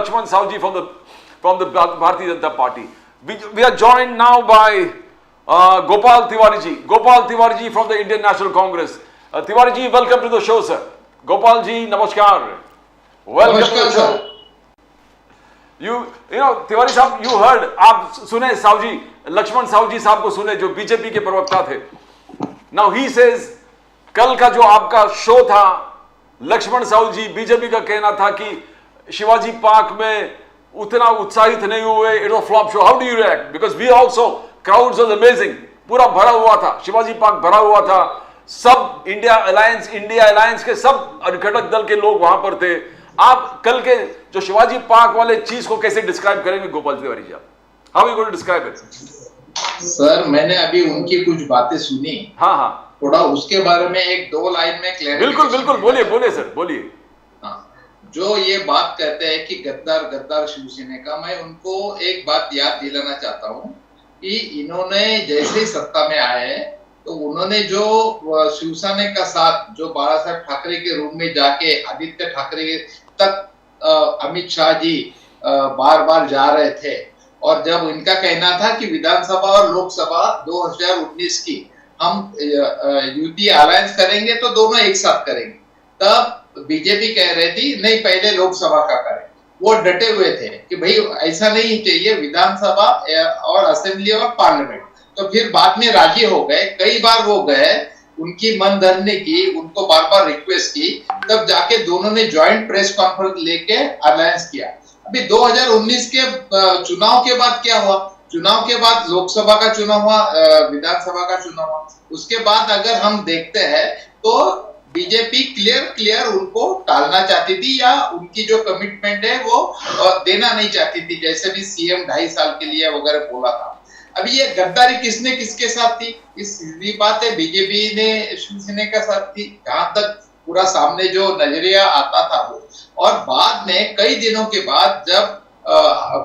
Lakshman Savji from the Bharatiya Janata Party. We are joined now by Gopal Tiwari ji. Gopal Tiwari ji from the Indian National Congress. Tiwari ji, welcome to the show, sir. Gopal ji, namaskar. Welcome to the show. You know, Tiwari साहब, you heard, आप सुने सावजी, लक्ष्मण सावजी साहब को सुने जो BJP के प्रवक्ता थे. Now he says, कल का जो आपका शो था, लक्ष्मण सावजी, बीजेपी का कहना था कि शिवाजी पार्क में उतना उत्साहित नहीं हुए, it was a flop show. How do you react? Because we also, crowds was amazing, पूरा भरा हुआ था, शिवाजी पार्क भरा हुआ था, सब इंडिया अलायंस के सब घटक दल के लोग वहां पर थे. आप कल के जो शिवाजी पार्क वाले चीज को कैसे डिस्क्राइब करेंगे Gopal Tiwari ji? How you going to describe it? Sir, मैंने अभी उनकी कुछ बातें सुनी. हाँ, थोड़ा उसके बारे में एक दो लाइन में बिल्कुल बोलिए सर, बोलिए. जो ये बात कहते हैं कि गद्दार शिवसेना का, मैं उनको एक बात याद दिलाना चाहता हूँ कि इन्होंने जैसे ही सत्ता में आए तो उन्होंने जो शिवसेना का साथ जो बाला साहब ठाकरे के रूम में जाके आदित्य ठाकरे तक अमित शाह जी बार बार जा रहे थे, और जब इनका कहना था कि विधानसभा और लोकसभा 2019 की हम यूपी अलायंस करेंगे तो दोनों एक साथ करेंगे, तब बीजेपी कह रही थी नहीं पहले लोकसभा का करें. वो डटे हुए थे कि भाई ऐसा नहीं चाहिए, विधानसभा और असेंबली और पार्लियामेंट. तो फिर बाद में राजी हो गए, कई बार वो गए, उनकी मन धरने की, उनको बार बार रिक्वेस्ट की, तब जाके दोनों ने ज्वाइंट प्रेस कॉन्फ्रेंस लेके अलायंस किया. अभी 2019 के चुनाव के बाद क्या हुआ? चुनाव के बाद लोकसभा का चुनाव हुआ, विधानसभा का चुनाव हुआ. उसके बाद अगर हम देखते हैं तो बीजेपी क्लियर उनको टालना चाहती थी, या उनकी जो कमिटमेंट है वो देना नहीं चाहती थी, जैसे भी सीएम 2.5 साल के लिए वगैरह बोला था. अभी ये गद्दारी किसके साथ थी? इस सीधी बात है, बीजेपी ने शिवसेना का साथ थी, जहां तक पूरा सामने जो नजरिया आता था वो. और बाद में कई दिनों के बाद जब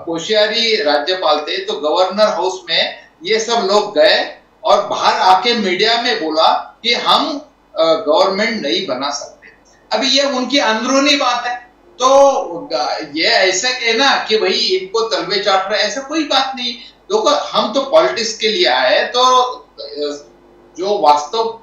कोश्यारी राज्यपाल थे तो गवर्नर हाउस में ये सब लोग गए और बाहर आके मीडिया में बोला कि हम गवर्नमेंट नहीं बना सकते. अभी ये उनकी अंदरूनी बात है, तो ये ऐसा कहना कि भाई इनको तलवे चाट रहे, ऐसा कोई बात नहीं. देखो, हम तो पॉलिटिक्स के लिए आए, तो जो वास्तव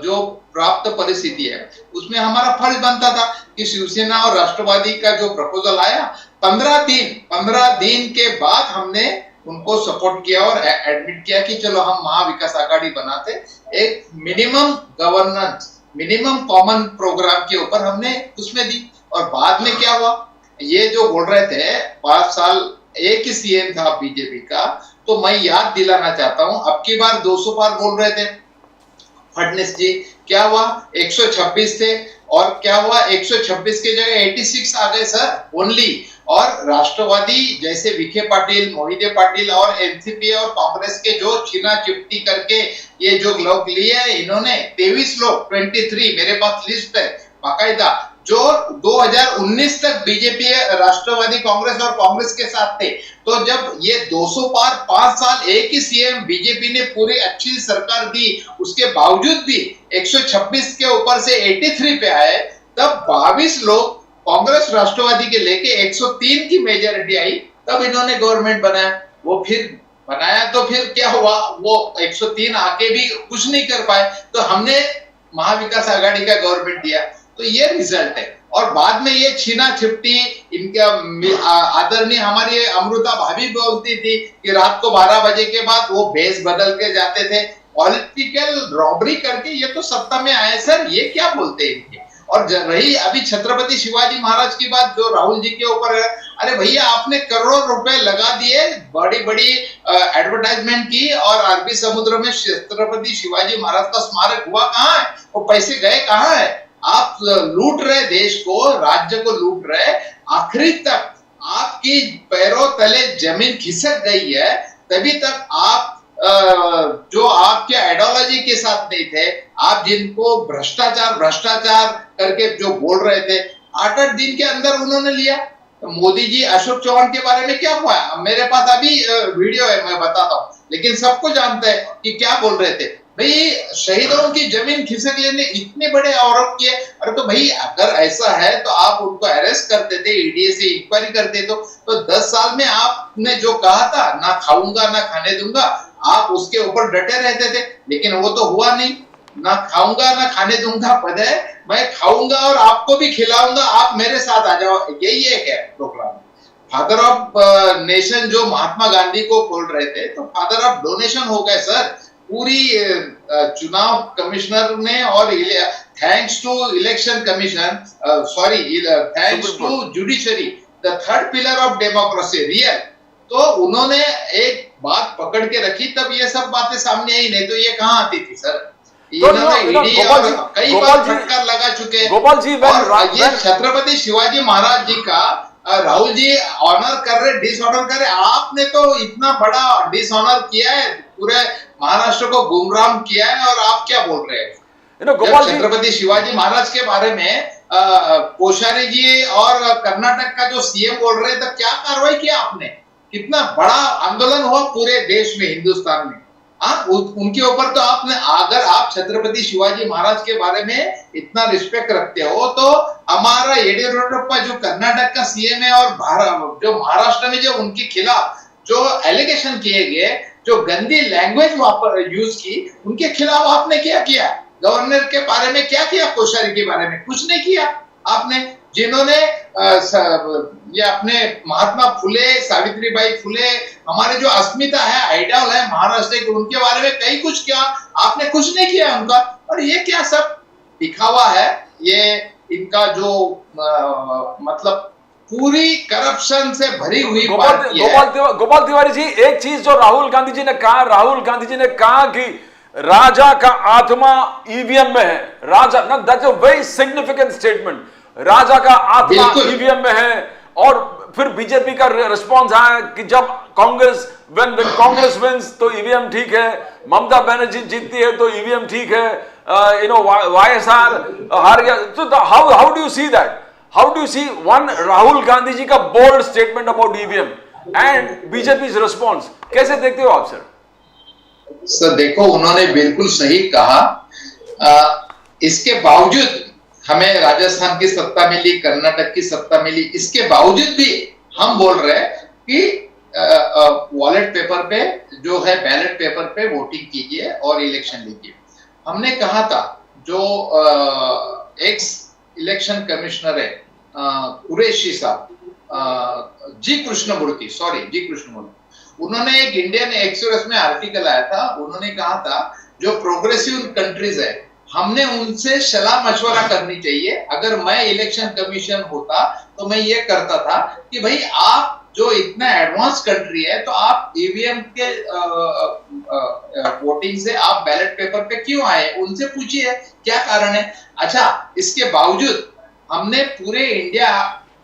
जो प्राप्त परिस्थिति है उसमें हमारा फर्ज बनता था कि शिवसेना और राष्ट्रवादी का जो प्रपोजल आया 15 दिन के बाद हमने उनको सपोर्ट किया और एडमिट किया कि चलो हम महाविकास आघाड़ी बनाते. एक minimum governance, minimum common program के ऊपर हमने उसमें दी. और बाद में क्या हुआ? ये जो बोल रहे थे 5 साल एक ही सीएम था बीजेपी का, तो मैं याद दिलाना चाहता हूं, अब की बार 200 बार बोल रहे थे फडणवीस जी. क्या हुआ? 126 थे, और क्या हुआ? 126 की जगह 86 आ गए सर ओनली. और राष्ट्रवादी जैसे विखे पाटिल, मोहिते पाटिल और एनसीपी और कांग्रेस के जो छीना चिपटी करके ये जो लोग लिए इन्होंने 23 लोग, 23 मेरे पास लिस्ट है बाकायदा, जो 2019 तक बीजेपी, राष्ट्रवादी कांग्रेस और कांग्रेस के साथ थे. तो जब ये 200 पार 5 साल एक ही सीएम बीजेपी ने पूरी अच्छी सरकार दी, उसके बावजूद भी 126 के ऊपर से 83 पे आए, तब 22 लोग कांग्रेस राष्ट्रवादी के लेके 103 की मेजॉरिटी आई, तब इन्होंने गवर्नमेंट बनाया. वो फिर बनाया तो फिर क्या हुआ? वो 103 आके भी कुछ नहीं कर पाए, तो हमने महाविकास आघाड़ी का गवर्नमेंट दिया. तो ये रिजल्ट है. और बाद में ये छीना छिपटी, इनका आदरणीय हमारी अमृता भाभी बोलती थी कि रात को 12 बजे के बाद वो भेस बदल के जाते थे, पॉलिटिकल रॉबरी करके ये तो सत्ता में आए सर. ये क्या बोलते हैं इनके? और रही अभी छत्रपति शिवाजी महाराज की बात जो राहुल जी के ऊपर है, अरे भैया आपने करोड़ों रुपए लगा दिए, बड़ी एडवर्टाइजमेंट की, और अरबी समुद्र में छत्रपति शिवाजी महाराज का स्मारक हुआ कहाँ है? वो पैसे गए कहाँ है? आप लूट रहे देश को, राज्य को लूट रहे. आखिरी तक आपकी पैरों तले जमीन खिसक गई है, तभी तक आप जो आपके आइडियोलॉजी के साथ नहीं थे, आप जिनको भ्रष्टाचार करके जो बोल रहे थे, 8-8 दिन के अंदर उन्होंने लिया. मोदी जी, अशोक चौहान के बारे में क्या हुआ? मेरे पास अभी वीडियो है, मैं बताता हूँ, लेकिन सबको जानते हैं कि क्या बोल रहे थे. भाई शहीदों की जमीन खिसक लेने इतने बड़े आरोप किए। अरे तो भाई अगर ऐसा है तो आप उनको अरेस्ट करते थे, ईडी से इंक्वायरी करते तो 10 साल में आपने जो कहा था ना खाऊंगा ना खाने दूंगा, आप उसके ऊपर डटे रहते थे। लेकिन वो तो हुआ नहीं, ना खाऊंगा ना खाने दूंगा पद है, मैं खाऊंगा और आपको भी खिलाऊंगा, आप मेरे साथ आ जाओ, यही एक है प्रोग्राम। फादर ऑफ नेशन जो महात्मा गांधी को बोल रहे थे, तो फादर ऑफ डोनेशन हो गए सर। पूरी चुनाव कमिश्नर ने और thanks to election commission, sorry thanks to judiciary, the third pillar of democracy real, तो उन्होंने एक बात पकड़ के रखी, तब ये सब बातें सामने आई, नहीं तो ये कहाँ आती थी सर। इन्होंने ईडी और कई बार फटकार लगा चुके। गोपाल जी, और ये छत्रपति शिवाजी महाराज जी का राहुल जी ऑनर कर रहे, डिसऑनर कर रहे। आपने तो इतना बड़ा डिसऑनर किया है, पूरे महाराष्ट्र को गुमराह किया है, और आप क्या बोल रहे हैं। गोपाल जी, छत्रपति शिवाजी महाराज के बारे में कोश्यारी जी और कर्नाटक का जो सीएम बोल रहे, तब क्या कार्रवाई किया आपने। कितना बड़ा आंदोलन हुआ पूरे देश में, हिंदुस्तान में। उनके ऊपर तो आपने, अगर आप छत्रपति शिवाजी महाराज के बारे में इतना रिस्पेक्ट रखते हो, तो हमारा येडियुरप्पा जो कर्नाटक का सीएम है और जो महाराष्ट्र में जो उनके खिलाफ जो एलिगेशन किए गए, जो गंदी लैंग्वेज यूज की, उनके खिलाफ आपने क्या किया। गवर्नर के बारे में क्या किया, कोश्यारी के बारे में कुछ नहीं किया आपने। जिन्होंने ये अपने महात्मा फुले, सावित्रीबाई फुले, हमारे जो अस्मिता है, आइडल है महाराष्ट्र के, उनके बारे में कई कुछ किया, आपने कुछ नहीं किया उनका। और ये क्या सब दिखावा है, ये इनका जो मतलब पूरी करप्शन से भरी हुई पार्टी है। गोपाल तिवारी जी, एक चीज जो राहुल गांधी जी ने कहा कि राजा का आत्मा ईवीएम में है। राजा, that's a very significant statement. राजा का आत्मा ईवीएम में है। और फिर बीजेपी का रिस्पॉन्स आया कि जब कांग्रेस कांग्रेस विंस तो ईवीएम ठीक है, ममता बनर्जी जीतती है तो ईवीएम ठीक है, वाईएसआर हार गया। तो how do you see that? How do you see one Rahul Gandhi ji का bold statement about EVM and BJP response? कैसे देखते हो आप सर? सर देखो, उन्होंने बिल्कुल सही कहा। इसके बावजूद हमें राजस्थान की सत्ता मिली, कर्नाटक की सत्ता मिली, इसके बावजूद भी हम बोल रहे हैं कि वॉलेट पेपर पे जो है, बैलेट पेपर पे वोटिंग कीजिए और इलेक्शन लीजिए। हमने कहा था, जो एक्स इलेक्शन कमिश्नर है कुरैशी साहब, जी कृष्णमूर्ति, उन्होंने एक इंडियन एक्सप्रेस में आर्टिकल आया था, उन्होंने कहा था जो प्रोग्रेसिव कंट्रीज है, हमने उनसे सलाह मशवरा करनी चाहिए। अगर मैं इलेक्शन कमीशन होता तो मैं ये करता था कि भाई आप जो इतना एडवांस कंट्री है, तो आप ईवीएम के वोटिंग से आप बैलेट पेपर पे क्यों आए, उनसे पूछिए क्या कारण है। अच्छा, इसके बावजूद हमने पूरे इंडिया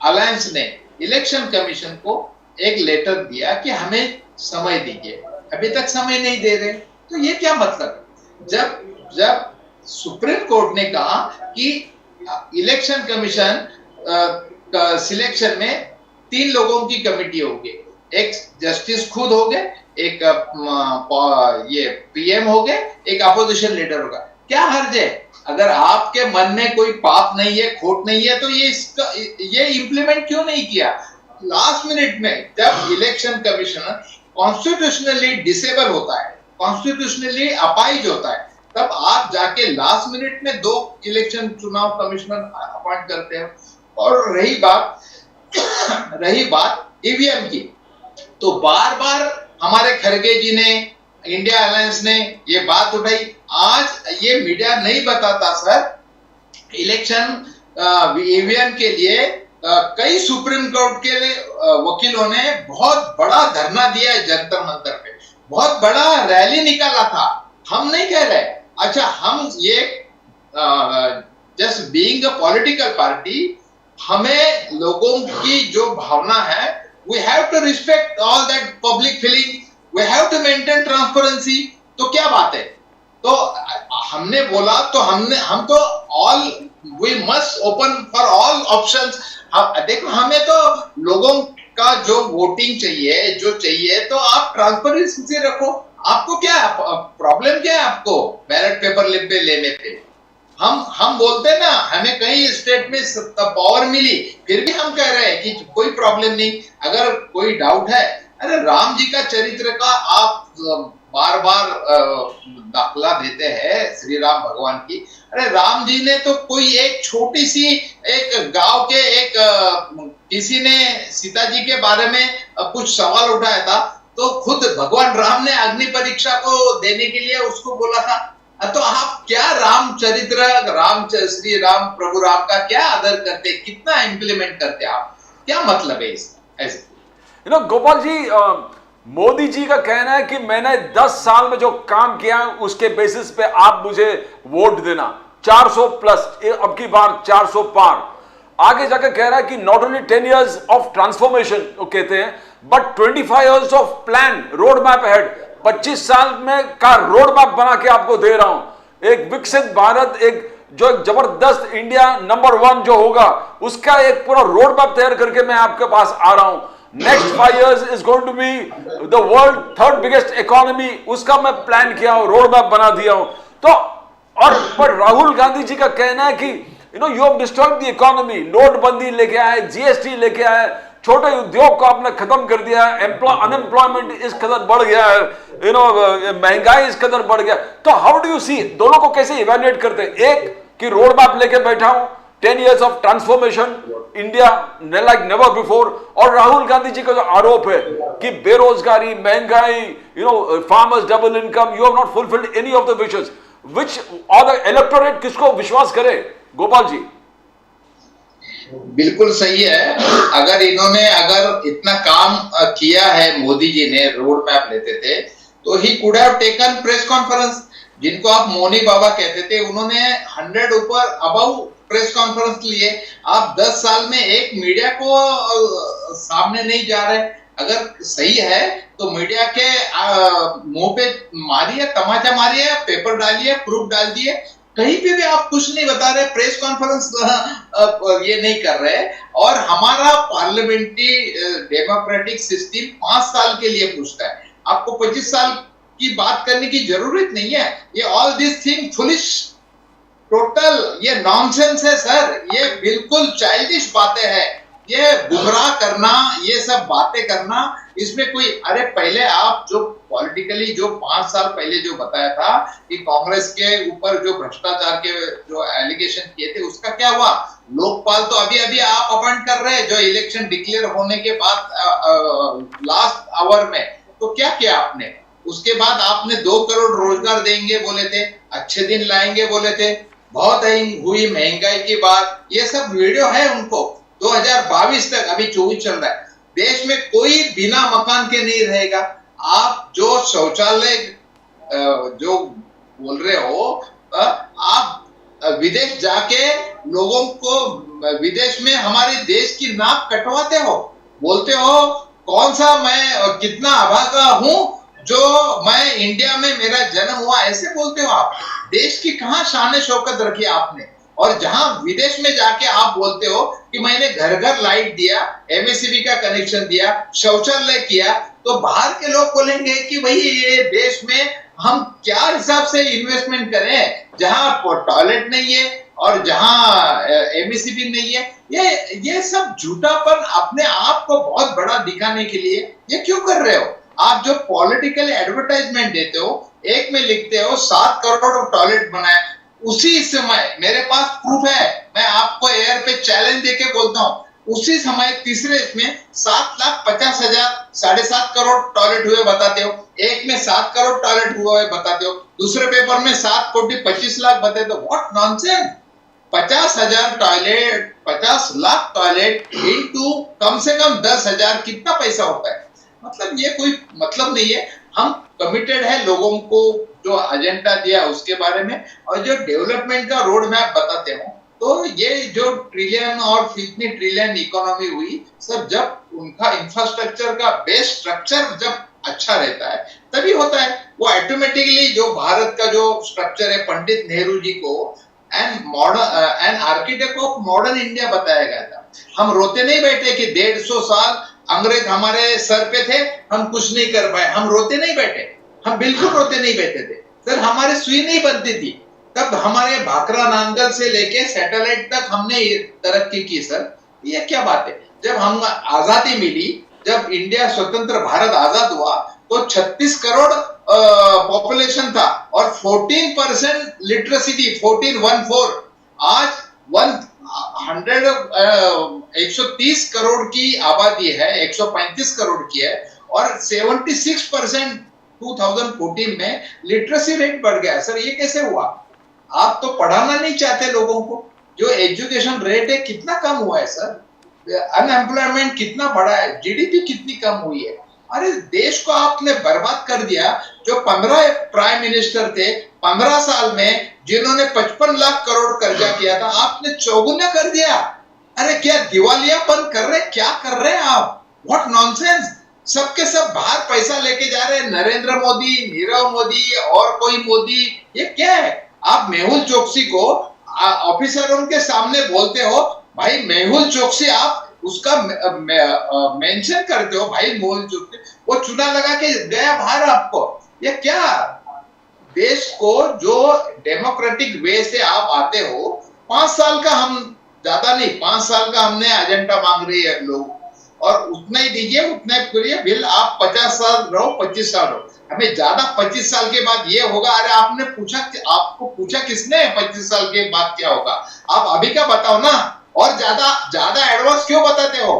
अलायंस ने इलेक्शन कमीशन को एक लेटर दिया कि हमें समय दीजिए, अभी तक समय नहीं दे रहे। तो ये क्या मतलब? जब सुप्रीम कोर्ट ने कहा कि इलेक्शन कमीशन सिलेक्शन में 3 लोगों की कमेटी होगी, एक जस्टिस खुद हो गए, एक ये पीएम हो गए, एक अपोजिशन लीडर होगा। क्या हर्ज है? अगर आपके मन में कोई पाप नहीं है, खोट नहीं है, तो ये इम्प्लीमेंट क्यों नहीं किया? लास्ट मिनट में जब इलेक्शन कमिश्नर कॉन्स्टिट्यूशनली डिसेबल होता है, कॉन्स्टिट्यूशनली अपाइज होता है, तब आप जाके लास्ट मिनट में 2 इलेक्शन चुनाव कमिश्नर अपॉइंट करते हैं। और रही बात ईवीएम की, तो बार बार हमारे खड़गे जी ने, इंडिया अलायंस ने ये बात उठाई। आज ये मीडिया नहीं बताता सर, इलेक्शन ईवीएम के लिए कई सुप्रीम कोर्ट के वकीलों ने बहुत बड़ा धरना दिया है जंतर मंतर पे, बहुत बड़ा रैली निकाला था। हम नहीं कह रहे, अच्छा हम ये just being a political party, हमें लोगों की जो भावना है, we have to respect all that public feeling, we have to maintain transparency. तो क्या बात है? तो हमने बोला, तो हम तो all we must open for all options. देखो, हमें तो लोगों का जो वोटिंग चाहिए, जो चाहिए, तो आप ट्रांसपेरेंसी रखो। आपको क्या प्रॉब्लम क्या है आपको बैलेट पेपर लिपे लेने पे? हम बोलते हैं ना, हमें कई स्टेट में पावर मिली, फिर भी हम कह रहे हैं कि कोई प्रॉब्लम नहीं। अगर कोई डाउट है, अरे राम जी का चरित्र का आप बार बार दाखला देते हैं, श्री राम भगवान की। अरे राम जी ने तो कोई एक छोटी सी एक गांव के एक किसी ने सीता जी के बारे में कुछ सवाल उठाया था, तो खुद भगवान राम ने अग्नि परीक्षा को देने के लिए उसको बोला था। तो आप क्या रामचरित्र श्री राम प्रभु राम का क्या आदर करते, कितना इम्प्लीमेंट करते आप, क्या मतलब है इसका? ऐसे गोपाल जी, मोदी जी का कहना है कि मैंने 10 साल में जो काम किया उसके बेसिस पे आप मुझे वोट देना, 400 प्लस, अब की बार 400 पार। आगे जाकर कह रहा है कि not only 10 years of transformation कहते हैं, but 25 years of plan, road map ahead, 25 साल में का रोड मैप बना के आपको दे रहा हूं। एक विकसित भारत, जो एक जबरदस्त इंडिया नंबर 1 जो होगा, उसका एक पूरा रोड मैप तैयार करके मैं आपके पास आ रहा हूं। Next 5 years is going to be the world 3rd biggest economy, उसका मैं प्लान किया हूं, रोड मैप बना दिया हूं। तो और पर राहुल गांधी जी का कहना है कि you have destroyed the economy, नोटबंदी लेके आए, जीएसटी लेके आए, छोटे उद्योग को आपने खत्म कर दिया है, अनएम्प्लॉयमेंट इस कदर बढ़ गया है, महंगाई इस कदर बढ़ गया। तो हाउ डू यू सी, दोनों को कैसे इवेल्युएट करते हैं? एक कि रोड मैप लेके बैठा हूं, 10 years of transformation India like never before, और राहुल गांधी जी का जो आरोप है कि बेरोजगारी, महंगाई, farmers double income, you have not fulfilled any of the wishes, which और द इलेक्टोरेट किसको विश्वास करे? गोपाल जी बिल्कुल सही है। अगर इतना काम किया है मोदी जी ने, रोड मैप लेते थे, तो he could have taken press conference, जिनको आप मोनी बाबा कहते थे, उन्होंने 100 ऊपर अबव प्रेस कॉन्फ्रेंस लिए। आप 10 साल में एक मीडिया को सामने नहीं जा रहे। अगर सही है तो मीडिया के मुंह पे मारिए, तमाचा मारिए, पेपर डालिए, प्रूफ डाल दिए, कहीं पे भी आप कुछ नहीं बता रहे, प्रेस कॉन्फ्रेंस ये नहीं कर रहे। और हमारा पार्लियामेंट्री डेमोक्रेटिक सिस्टम 5 साल के लिए पूछता है, आपको 25 साल की बात करने की जरूरत नहीं है। ये all this thing foolish, total ये नॉनसेंस है सर, ये बिल्कुल चाइल्डिश बातें हैं। ये गुमराह करना, ये सब बातें करना, इसमें कोई, अरे पहले आप जो पॉलिटिकली जो 5 साल पहले जो बताया था कि कांग्रेस के ऊपर जो भ्रष्टाचार के जो एलिगेशन किए थे, उसका क्या हुआ? लोकपाल तो अभी आप अपॉइंट कर रहे हैं, जो इलेक्शन डिक्लेयर होने के बाद लास्ट आवर में, तो क्या किया आपने? उसके बाद आपने 2 करोड़ रोजगार देंगे बोले थे, अच्छे दिन लाएंगे बोले थे, बहुत हुई महंगाई की बात, ये सब वीडियो है उनको। 2022 तक, अभी 24 चल रहा है, देश में कोई बिना मकान के नहीं रहेगा। आप जो शौचालय जो बोल रहे हो, आप विदेश जाके लोगों को, विदेश में हमारे देश की नाक कटवाते हो, बोलते हो कौन सा मैं कितना अभागा हूं जो मैं इंडिया में मेरा जन्म हुआ, ऐसे बोलते हो आप। देश की कहां शान शौकत रखी आपने? और जहां विदेश में जाके आप बोलते हो कि मैंने घर घर लाइट दिया, एमएससीबी का कनेक्शन दिया, शौचालय किया, तो बाहर के लोग बोलेंगे कि भाई ये देश में हम क्या हिसाब से इन्वेस्टमेंट करें, जहां टॉयलेट नहीं है और जहां एमएससीबी नहीं है। ये सब झूठापन अपने आप को बहुत बड़ा दिखाने के लिए ये क्यों कर रहे हो? आप जो पॉलिटिकल एडवर्टाइजमेंट देते हो, एक में लिखते हो 7 करोड़ टॉयलेट बनाए, उसी समय मेरे पास प्रूफ है, मैं आपको एयर पे चैलेंज देके बोलता हूं, उसी समय तीसरे में 7,50,000 7.5 करोड़ टॉयलेट हुए बताते हो, एक में 7 करोड़ टॉयलेट हुए बताते हो, दूसरे पेपर में 7 कोटी 25 लाख बताते हो। What nonsense! 50,000 toilet, 50 lakh toilet into कम से कम 10,000, कितना पैसा होता है? मतलब ये कोई मतलब नहीं है। हम कमिटेड है लोगों को जो एजेंडा दिया उसके बारे में, और जो डेवलपमेंट का रोड मैप बताते हो, तो ये जो ट्रिलियन और कितनी ट्रिलियन इकोनॉमी हुई सब, जब उनका इंफ्रास्ट्रक्चर का बेस स्ट्रक्चर जब अच्छा रहता है तभी होता है। वो ऑटोमेटिकली जो भारत का जो स्ट्रक्चर है, पंडित नेहरू जी को and architect of modern India बताया गया था। हम रोते नहीं बैठे कि 150 साल अंग्रेज हमारे सर पे थे, हम कुछ नहीं कर पाए, हम रोते नहीं बैठे। हम बिल्कुल रोते नहीं बैठे थे सर, हमारे सुई नहीं बनती थी। तब हमारे भाखरा नांगल से लेके सैटेलाइट तक हमने तरक्की की सर। ये क्या बात है? जब हम आजादी मिली, जब इंडिया स्वतंत्र भारत आजाद हुआ तो 36 करोड़ पॉपुलेशन था और 14% लिटरेसी थी, 1414। आज 130 करोड़ की आबादी है, 135 करोड़ की है और 76% 2014 में लिटरेसी रेट बढ़ गया। सर ये कैसे हुआ? आप तो पढ़ाना नहीं चाहते लोगों को। जो एजुकेशन रेट है कितना कम हुआ है सर, अनएम्प्लॉयमेंट कितना बढ़ा है, जीडीपी कितनी कम हुई है। अरे देश को आपने बर्बाद कर दिया। जो 15 प्राइम मिनिस्टर थे 15 साल में, जिन्होंने 55 लाख करोड़ कर्जा किया था, आपने चौगुना कर दिया। अरे क्या दिवालियापन कर रहे, क्या कर रहे हैं आप? What nonsense. सबके सब बाहर पैसा लेके जा रहे हैं, नरेंद्र मोदी, नीरव मोदी और कोई मोदी। ये क्या है? आप मेहुल चोकसी को ऑफिसरों के सामने बोलते हो, भाई मेहुल चोकसी, आप उसका मेंशन करते हो, भाई मेहुल चोकसी वो चुना लगा के गया बाहर आपको। ये क्या? देश को जो डेमोक्रेटिक वे से आप आते हो, 5 साल का, हम ज्यादा नहीं, 5 साल का हमने एजेंडा मांग रही है लोग, और उतना ही दीजिए, उतना ही करिए बिल। आप 50 साल रहो, 25 साल रहो, हमें ज्यादा 25 साल के बाद ये होगा। अरे आपने पूछा, आपको पूछा किसने 25 साल के बाद क्या होगा? आप अभी का बताओ ना। और ज्यादा एडवांस क्यों बताते हो?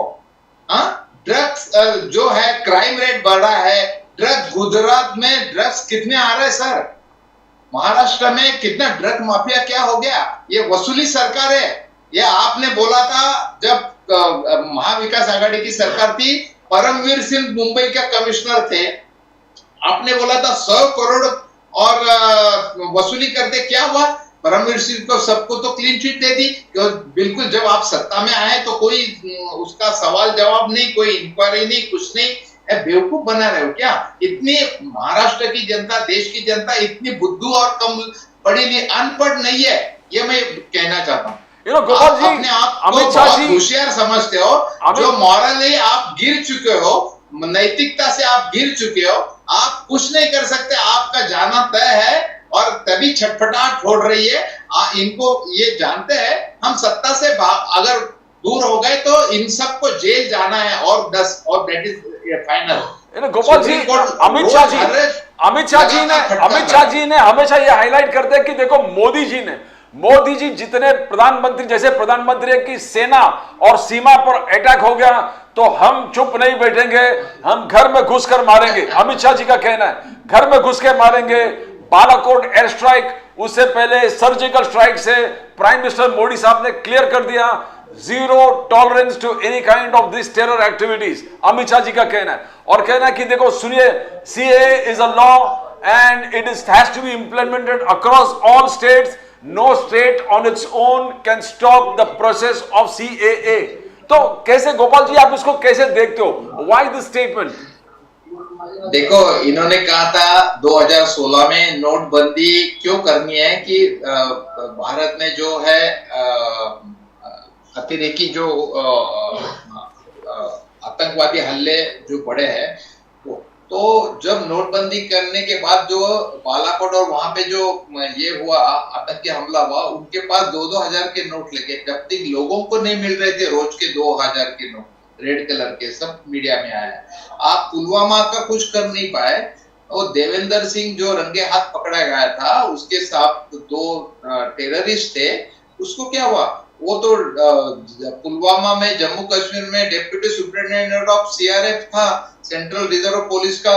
ड्रग्स जो है, क्राइम रेट बढ़ा है। ड्रग्स, गुजरात में ड्रग्स कितने आ रहे हैं सर? महाराष्ट्र में कितना ड्रग माफिया क्या हो गया? ये वसूली सरकार है। ये आपने बोला था जब महाविकास आघाड़ी की सरकार थी, परमवीर सिंह मुंबई का कमिश्नर थे, आपने बोला था 100 करोड़ और वसूली करते। क्या हुआ? परमवीर सिंह को सबको तो क्लीन चिट दे दी। बिल्कुल, जब आप सत्ता में आए तो कोई उसका सवाल जवाब नहीं, कोई इंक्वायरी नहीं, कुछ नहीं। बेवकूफ बना रहे हो क्या? इतनी महाराष्ट्र की जनता, देश की जनता इतनी बुद्धू और कम पढ़ी नहीं, अनपढ़ नहीं है, ये मैं कहना चाहता हूँ। गोपाल जी, अपने आप को अमित शाह बहुत जी होशियार समझते हो। जो मॉरली आप गिर चुके हो, नैतिकता से आप गिर चुके हो, आप कुछ नहीं कर सकते। आपका जाना तय है और तभी छटपटाहट छोड़ रही है। इनको ये जानते हैं, हम सत्ता से अगर दूर हो गए तो इन सबको जेल जाना है, और 10, और that is final. Gopal ji, Amit Shah जी ने हमेशा ये हाईलाइट करते हैं कि देखो मोदी जी जितने प्रधानमंत्री, जैसे प्रधानमंत्री की सेना और सीमा पर अटैक हो गया तो हम चुप नहीं बैठेंगे, हम घर में घुसकर मारेंगे। अमित शाह जी का कहना है घर में घुस के मारेंगे। बालाकोट एयर स्ट्राइक, उससे पहले सर्जिकल स्ट्राइक से प्राइम मिनिस्टर मोदी साहब ने क्लियर कर दिया, zero tolerance to any kind of this terror activities. Amit Shah ji का कहना है, और कहना है कि देखो सुनिए, CAA is a law and it is has to be implemented across all states. No state on its own can stop the process of CAA. तो कैसे गोपाल जी आप इसको कैसे देखते हो? Why this statement? देखो, इन्होंने कहा था 2016 में नोटबंदी क्यों करनी है कि भारत में जो है अतिरेकी जो आतंकवादी हमले जो बढ़े हैं, तो जब नोटबंदी करने के बाद जो बालाकोट और वहां पे जो ये हुआ, आतंकी हमला हुआ, उनके पास 2-2 हजार के नोट लगे। जब तक लोगों को नहीं मिल रहे थे रोज के 2000 के नोट, रेड कलर के, सब मीडिया में आया। आप पुलवामा का कुछ कर नहीं पाए। और देवेंद्र सिंह जो रंगे हाथ पकड़ा गया था, उसके साथ 2 टेररिस्ट थे, उसको क्या हुआ? वो तो पुलवामा में, जम्मू कश्मीर में डिप्टी सुपरिटेंडेंट ऑफ सीआरएफ था, सेंट्रल रिजर्व पुलिस का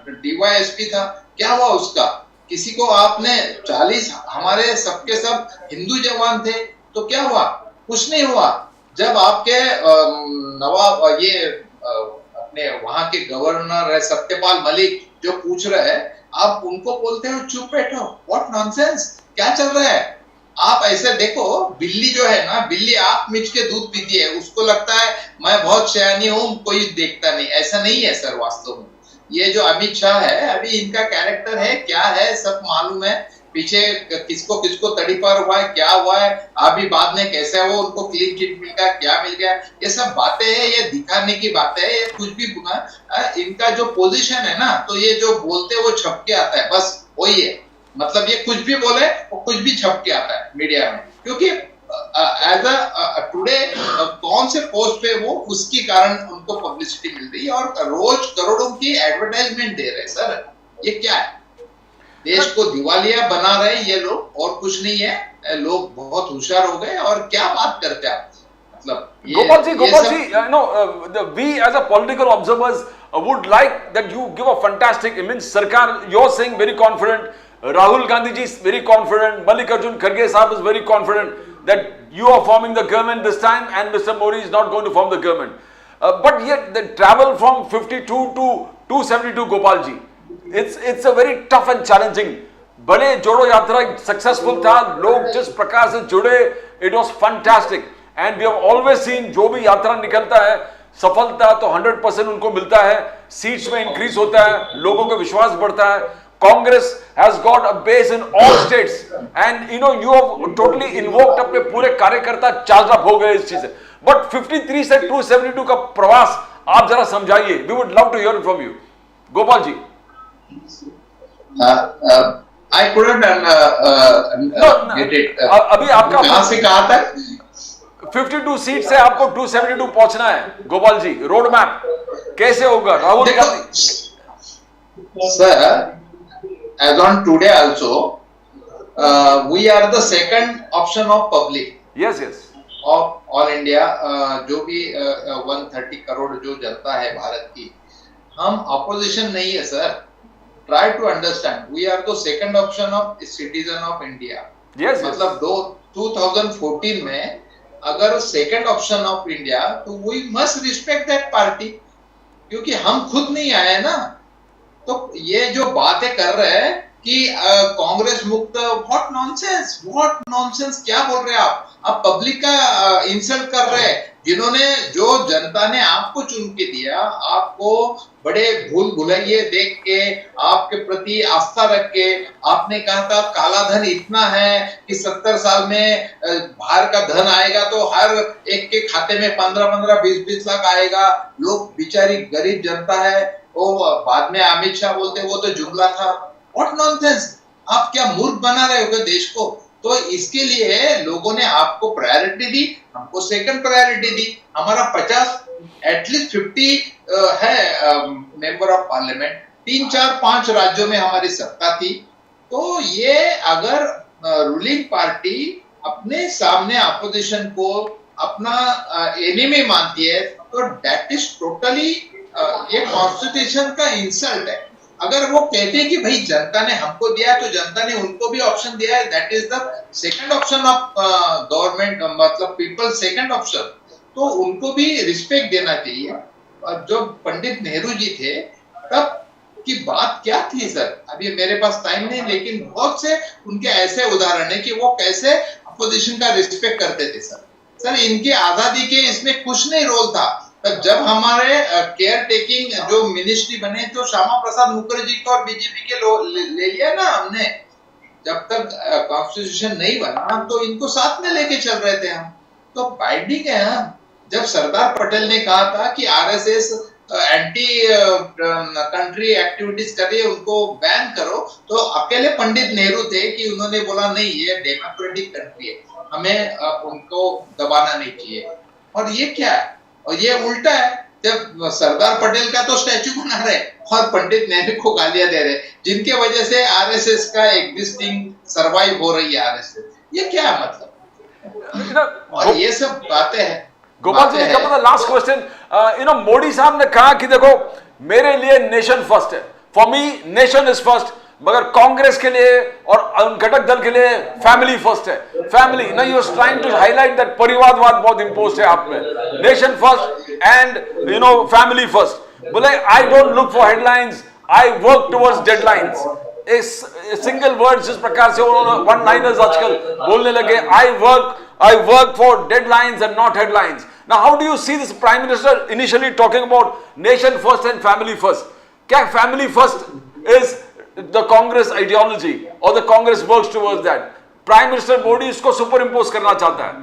डीवाईएसपी था। क्या हुआ उसका? किसी को आपने 40, हमारे सबके सब हिंदू जवान थे, तो क्या हुआ? कुछ नहीं हुआ। जब आपके नवाब ये अपने वहां के गवर्नर है सत्यपाल मलिक जो पूछ रहे हैं, आप उनको बोलते हो चुप बैठो। व्हाट नॉनसेंस, क्या चल रहा है? आप ऐसे देखो, बिल्ली जो है ना, बिल्ली आंख मिच के दूध पीती है, उसको लगता है मैं बहुत शयानी हूं, कोई देखता नहीं। ऐसा नहीं है सर वास्तव में। ये जो अमित शाह है, अभी इनका कैरेक्टर है क्या है सब मालूम है। पीछे किसको किसको तड़ीपार हुआ है, क्या हुआ है, अभी बाद में कैसे वो उनको क्लीन चिट मिल गया, क्या मिल गया, ये सब बातें है, ये दिखाने की बातें है, ये कुछ भी इनका जो पोजीशन है ना, तो ये जो बोलते वो छप के आता है, बस वही है। मतलब ये कुछ भी बोले वो कुछ भी छप के आता है मीडिया में, क्योंकि एज अ टुडे कौन से पोस्ट पे वो उसके कारण उनको पब्लिसिटी मिल रही है और रोज करोड़ों की एडवर्टाइजमेंट दे रहे हैं। सर ये क्या है? देश को दिवालिया बना रहे ये लोग, और कुछ नहीं है। लोग बहुत होशियार हो गए और क्या बात करते हैं आप? मतलब Gopal ji, we as a political observers would like that you give a fantastic image. Sarkar, you're saying very confident. Rahul Gandhi ji is very confident. Mallikarjun Kharge sahab is very confident that you are forming the government this time and Mr. Modi is not going to form the government. But yet the travel from 52 to 272, Gopal ji, it's a very tough and challenging. बड़े जोड़ो यात्रा successful था, लोग जिस प्रकार से जुड़े, it was fantastic and we have always seen जो भी यात्रा निकलता है सफलता तो 100% उनको मिलता है, सीट्स में इंक्रीज होता है, लोगों का विश्वास बढ़ता है. Congress has got a base in all states and you have totally invoked, अपने पूरे कार्यकर्ता चार्ज अप हो गए इस चीज से. बट 53 से 272 का प्रवास आप जरा समझाइए. We would love to hear from you Gopal ji. I couldn't get it. अभी आपका कहां से कहा था? 52 सीट से आपको 272 पहुंचना है गोपाल जी. रोड मैप कैसे होगा? Rahul Gandhi sir, as on today also, we are the second option of public. Yes, yes. of all India. जो भी 130 करोड़ जो जनता है भारत की, हम अपोजिशन नहीं है sir. Try to understand. We are the second option of citizen of India. Yes. मतलब 2014 में अगर सेकंड ऑप्शन ऑफ इंडिया, तो we must respect that party, क्योंकि हम खुद नहीं आए ना. तो ये जो बातें कर रहे हैं कि कांग्रेस मुक्त, व्हाट नॉनसेंस, क्या बोल रहे हैं आप पब्लिक का इंसल्ट कर रहे हैं. जिन्होंने, जो जनता ने आपको चुन के दिया, आपको बड़े भूल भुलैये देख के, आपके प्रति आस्था रख के, आपने कहा था काला धन इतना है कि 70 साल में बाहर का धन आएगा तो हर एक के खाते में 15-15, 20-20 लाख आएगा. लोग बेचारी गरीब जनता है, वो बाद में अमित शाह बोलते वो तो जुमला था. What nonsense. आप क्या मूर्ख बना रहे हो देश को? तो इसके लिए लोगों ने आपको प्रायोरिटी दी, हमको सेकंड प्रायोरिटी दी. हमारा 50 एटलीस्ट 50 है मेंबर ऑफ पार्लियामेंट, 3, 4, 5 राज्यों में हमारी सत्ता थी. तो ये अगर रूलिंग पार्टी अपने सामने अपोजिशन को अपना एनिमी मानती है, तो दैट इज टोटली ये कॉन्स्टिट्यूशन का इंसल्ट है. अगर वो कहते हैं कि भाई जनता ने हमको दिया, तो जनता ने उनको भी ऑप्शन दिया है, that is the second option of government, मतलब पीपल सेकंड ऑप्शन, तो उनको भी रिस्पेक्ट देना चाहिए. और जो पंडित नेहरू जी थे तब की बात क्या थी सर, अभी मेरे पास टाइम नहीं, लेकिन बहुत से उनके ऐसे उदाहरण है कि वो कैसे अपोजिशन का रिस्पेक्ट करते थे सर. सर इनकी आजादी के इसमें कुछ नहीं रोल था. जब हमारे केयर टेकिंग जो मिनिस्ट्री बने, तो श्यामा प्रसाद मुखर्जी को और बीजेपी के ले लिया ना हमने. जब तक कॉन्स्टिट्यूशन नहीं बना तो इनको साथ में लेके चल रहे थे हम. तो बाइंडिंग है हम. जब सरदार पटेल ने कहा था कि आरएसएस एंटी कंट्री एक्टिविटीज कर रही है, उनको बैन करो, तो अकेले पंडित नेहरू थे कि उन्होंने बोला नहीं, ये डेमोक्रेटिक कंट्री है, हमें उनको दबाना नहीं चाहिए. और ये क्या है? और ये उल्टा है. जब सरदार पटेल का तो स्टैचू बना रहे और पंडित नेहरू को गालियां दे रहे, जिनके वजह से आरएसएस का एग्जिस्टिंग सरवाइव हो रही है आरएसएस. ये क्या मतलब? और ये सब बातें हैं. Gopal ji, last question. मोदी साहब ने कहा कि देखो मेरे लिए नेशन फर्स्ट है, for me nation is first, मगर कांग्रेस के लिए और घटक दल के लिए फैमिली फर्स्ट है. फैमिली ना, you are trying to highlight that परिवारवाद बहुत इंपोज्ड है आप में. Nation first and family first. बोले I don't look for headlines, I work towards deadlines. Single word जिस प्रकार से उन्होंने वन लाइनर्स आजकल बोलने लगे, I work for deadlines and not headlines. Now how do you see this prime minister initially talking about nation first and family first? क्या family first is the Congress ideology or the Congress works towards that. Prime Minister Modi इसको super impose करना चाहता है.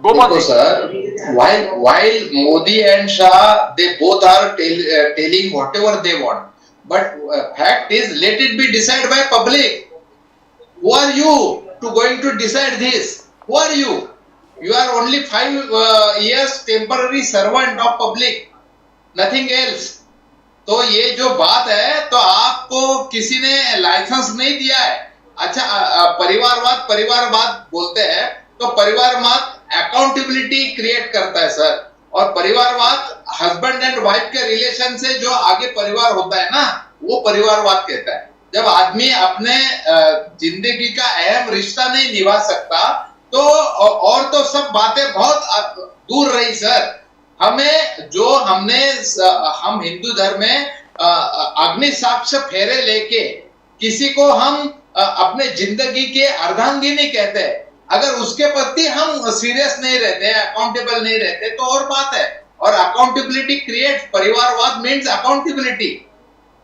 देखो sir, while Modi and Shah, they both are telling whatever they want, but fact is, let it be decided by public. Who are you to going to decide this? Who are you? You are only 5 years temporary servant of public, nothing else. तो ये जो बात है, तो आपको किसी ने licence नहीं दिया है. अच्छा, परिवारवाद बोलते हैं, तो परिवारवाद अकाउंटेबिलिटी क्रिएट करता है सर. और परिवारवाद हस्बैंड एंड वाइफ के रिलेशन से जो आगे परिवार होता है ना, वो परिवारवाद कहता है. जब आदमी अपने जिंदगी का अहम रिश्ता नहीं निभा सकता, तो और तो सब बातें बहुत दूर रही सर. हम हिंदू धर्म में अग्नि साक्ष्य फेरे लेके किसी को हम अपने जिंदगी के अर्धांगिनी कहते हैं. अगर उसके प्रति हम सीरियस नहीं रहते, अकाउंटेबल नहीं रहते, तो और बात है. और अकाउंटेबिलिटी क्रिएट, परिवारवाद मीन्स अकाउंटेबिलिटी,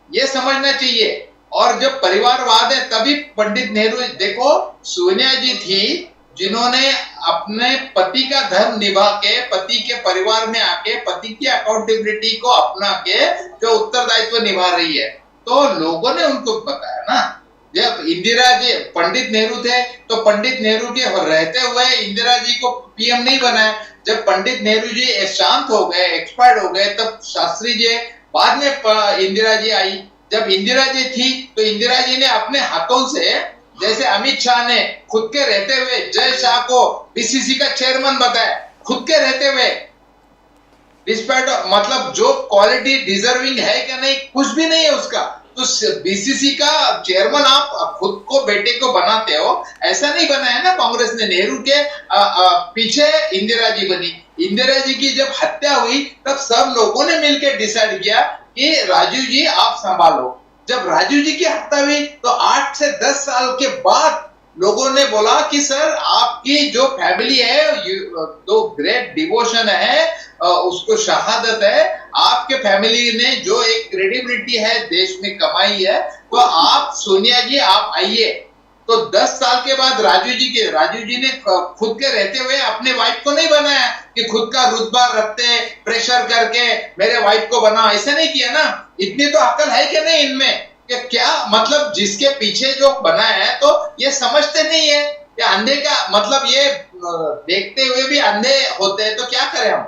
ये समझना चाहिए. और जब परिवारवाद है, तभी पंडित नेहरू, देखो सोनिया जी थी जिन्होंने अपने पति का धर्म निभा के, पति के परिवार में आके पति की अकाउंटेबिलिटी को अपना के जो उत्तरदायित्व निभा रही है, तो लोगों ने उनको बताया ना. जब इंदिरा जी, पंडित नेहरू थे, तो पंडित नेहरू के रहते हुए इंदिरा जी को पीएम नहीं बनाया. जब पंडित नेहरू जी शांत हो गए, एक्सपायर्ड हो गए, तब शास्त्री जी, बाद में इंदिरा जी आई. जब इंदिरा जी थी, तो इंदिरा जी ने अपने हाथों से, जैसे अमित शाह ने खुद के रहते हुए जय शाह को बीसीसी का चेयरमैन बताया, खुद के रहते हुए, रिस्पेक्ट, मतलब जो क्वालिटी डिजर्विंग है क्या नहीं, कुछ भी नहीं है उसका. तो बीसीसी का चेयरमैन आप खुद को, बेटे को बनाते हो, ऐसा नहीं बनाया ना कांग्रेस ने. नेहरू के पीछे इंदिरा जी बनी. इंदिरा जी की जब हत्या हुई, तब सब लोगों ने मिलकर डिसाइड किया कि राजीव जी आप संभालो. जब राजीव जी की हत्या हुई, तो 8 से 10 साल के बाद लोगों ने बोला कि सर आपकी जो फैमिली है, तो ग्रेट डिवोशन है, उसको शहादत है, आपके फैमिली ने जो एक क्रेडिबिलिटी है देश में कमाई है, तो आप सोनिया जी आप आइए. तो 10 साल के बाद राजीव जी ने खुद के रहते हुए अपने वाइफ को नहीं बनाया कि खुद का रुतबा रखते प्रेशर करके मेरे वाइफ को बना, ऐसा नहीं किया ना. इतनी तो अकल है कि नहीं इनमें, कि क्या मतलब जिसके पीछे जो बना है, तो ये समझते नहीं है कि अंधे का मतलब, ये देखते हुए भी अंधे होते हैं, तो क्या करें हम.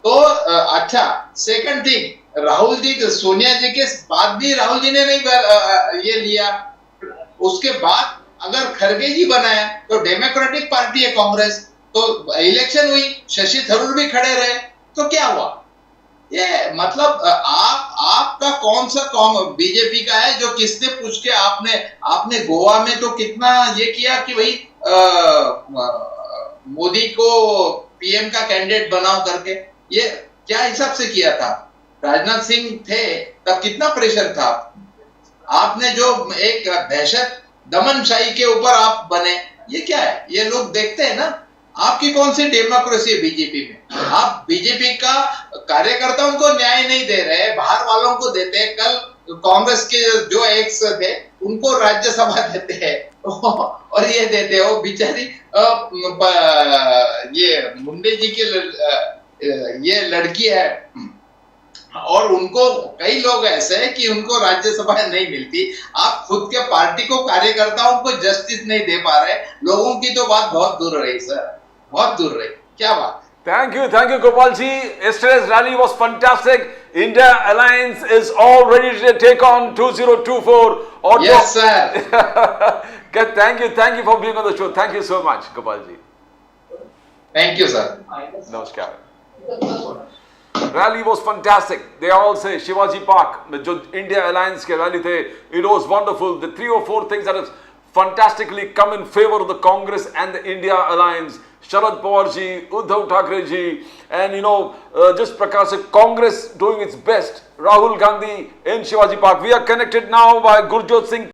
तो अच्छा, सेकंड थिंग, राहुल जी, सोनिया जी के बाद भी राहुल जी ने नहीं ये लिया. उसके बाद अगर खड़गे जी बनाया, तो डेमोक्रेटिक पार्टी है कांग्रेस, तो इलेक्शन हुई, शशि थरूर भी खड़े रहे, तो क्या हुआ. ये मतलब आपका कौन सा बीजेपी का है जो किसने पूछ के आपने गोवा में तो कितना ये किया कि भाई मोदी को पीएम का कैंडिडेट बनाओ करके, ये क्या हिसाब से किया था. राजनाथ सिंह थे तब कितना प्रेशर था. आपने जो एक दहशत दमनशाही के ऊपर आप बने, ये क्या है. ये लोग देखते हैं ना. आपकी कौन सी डेमोक्रेसी है बीजेपी में. आप बीजेपी का कार्यकर्ताओं को न्याय नहीं दे रहे, बाहर वालों को देते हैं. कल कांग्रेस के जो एक्स थे उनको राज्यसभा देते हैं और ये देते हो बेचारी ये मुंडे जी की ये लड़की है, और उनको कई लोग ऐसे हैं कि उनको राज्यसभा नहीं मिलती. आप खुद के पार्टी को, कार्यकर्ताओं को जस्टिस नहीं दे पा रहे. लोगों की तो बात बहुत दूर रही सर, बहुत दूर रही. क्या बात. Thank you, Gopal ji. Yesterday's rally was fantastic. India Alliance is all ready to take on 2024. Yes, sir. Thank you for being on the show. Thank you so much, Gopal ji. Thank you, sir. Namaskar. Rally was fantastic. They all say Shivaji Park, जो India Alliance के rally थे, it was wonderful. The 3 or 4 things that have fantastically come in favor of the Congress and the India Alliance. Sharad Pawar ji, Uddhav Thackeray ji, and just Prakash, Congress doing its best. Rahul Gandhi in Shivaji Park. We are connected now by Gurjot Singh